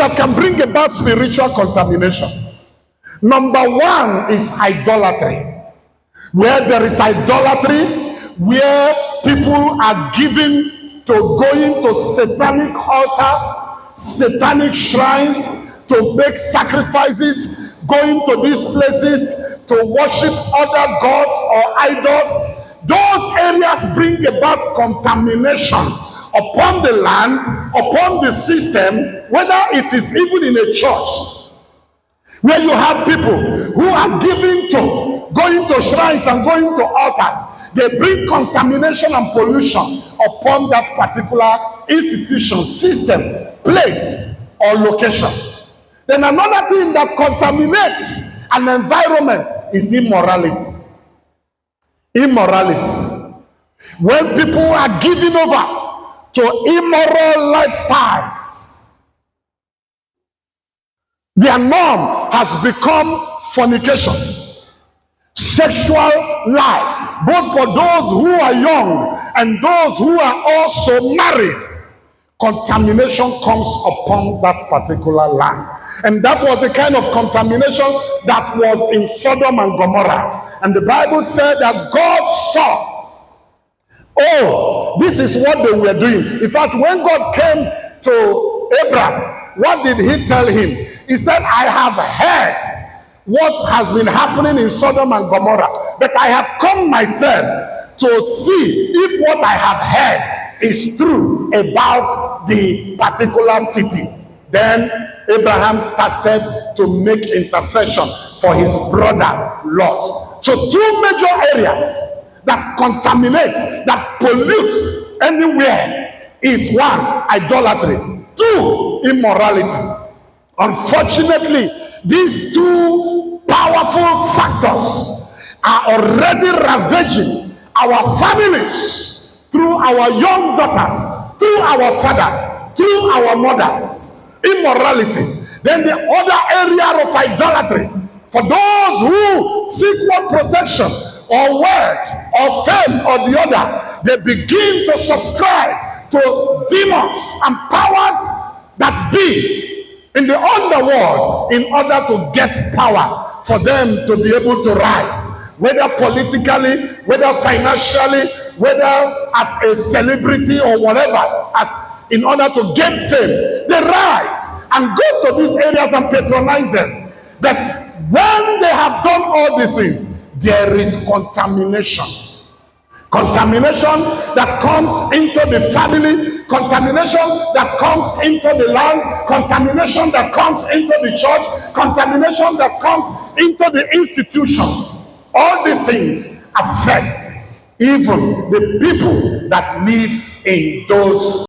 that can bring about spiritual contamination. Number one is idolatry. Where there is idolatry, where people are given to going to satanic altars, satanic shrines, to make sacrifices, going to these places to worship other gods or idols, those areas bring about contamination upon the land, upon the system, whether it is even in a church, where you have people who are given to going to shrines and going to altars. They bring contamination and pollution upon that particular institution, system, place, or location. Then another thing that contaminates an environment is immorality. Immorality. When people are given over to immoral lifestyles, their norm has become fornication, sexual lives, both for those who are young and those who are also married. Contamination comes upon that particular land. And that was the kind of contamination that was in Sodom and Gomorrah. And the Bible said that God saw, oh, this is what they were doing. In fact, when God came to Abraham, what did he tell him? He said, I have heard what has been happening in Sodom and Gomorrah, but I have come myself to see if what I have heard is true about the particular city. Then Abraham started to make intercession for his brother Lot. So two major areas that contaminate, that pollute anywhere is one, idolatry, two, immorality. Unfortunately, these two powerful factors are already ravaging our families, through our young daughters, through our fathers, through our mothers. Immorality. Then the other area of idolatry, for those who seek one protection or wealth or fame or the other, they begin to subscribe to demons and powers that be in the underworld in order to get power for them to be able to rise, whether politically, whether financially, whether as a celebrity or whatever, as in order to gain fame. They rise and go to these areas and patronize them. But when they have done all these things, there is contamination. Contamination that comes into the family, contamination that comes into the land, contamination that comes into the church, contamination that comes into the institutions. All these things affect even the people that live in those